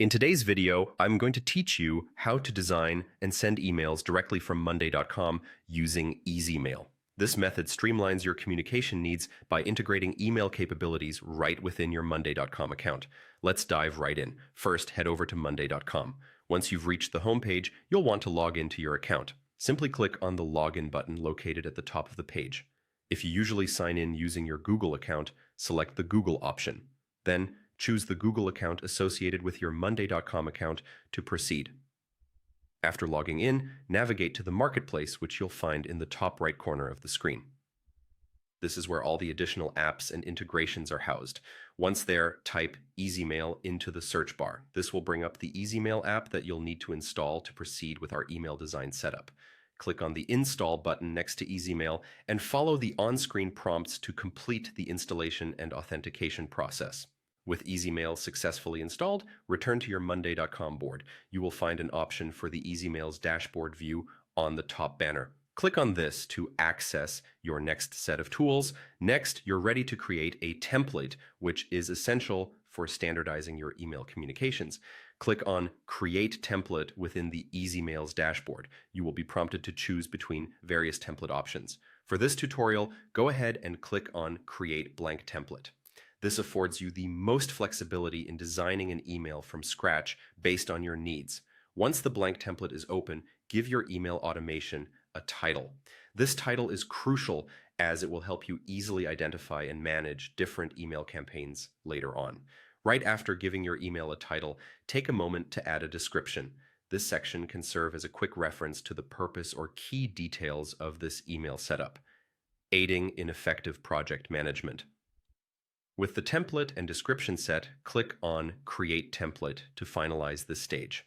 In today's video, I'm going to teach you how to design and send emails directly from Monday.com using Easymail. This method streamlines your communication needs by integrating email capabilities right within your Monday.com account. Let's dive right in. First, head over to Monday.com. Once you've reached the homepage, you'll want to log into your account. Simply click on the Login button located at the top of the page. If you usually sign in using your Google account, select the Google option. Then, choose the Google account associated with your Monday.com account to proceed. After logging in, navigate to the Marketplace, which you'll find in the top right corner of the screen. This is where all the additional apps and integrations are housed. Once there, type Easymail into the search bar. This will bring up the Easymail app that you'll need to install to proceed with our email design setup. Click on the Install button next to Easymail and follow the on-screen prompts to complete the installation and authentication process. With Easymail successfully installed, return to your Monday.com board. You will find an option for the Easymails dashboard view on the top banner. Click on this to access your next set of tools. Next, you're ready to create a template, which is essential for standardizing your email communications. Click on Create Template within the Easymails dashboard. You will be prompted to choose between various template options. For this tutorial, go ahead and click on Create Blank Template. This affords you the most flexibility in designing an email from scratch based on your needs. Once the blank template is open, give your email automation a title. This title is crucial as it will help you easily identify and manage different email campaigns later on. Right after giving your email a title, take a moment to add a description. This section can serve as a quick reference to the purpose or key details of this email setup, aiding in effective project management. With the template and description set, click on Create Template to finalize this stage.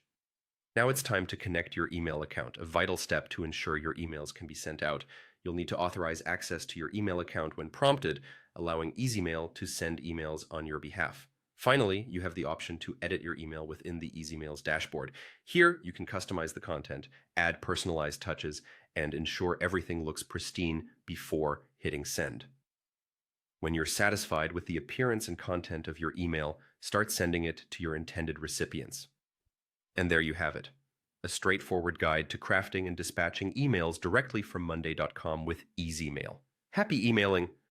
Now it's time to connect your email account, a vital step to ensure your emails can be sent out. You'll need to authorize access to your email account when prompted, allowing Easymail to send emails on your behalf. Finally, you have the option to edit your email within the Easymails dashboard. Here, you can customize the content, add personalized touches, and ensure everything looks pristine before hitting send. When you're satisfied with the appearance and content of your email, start sending it to your intended recipients. And there you have it, a straightforward guide to crafting and dispatching emails directly from Monday.com with Easymail. Happy emailing!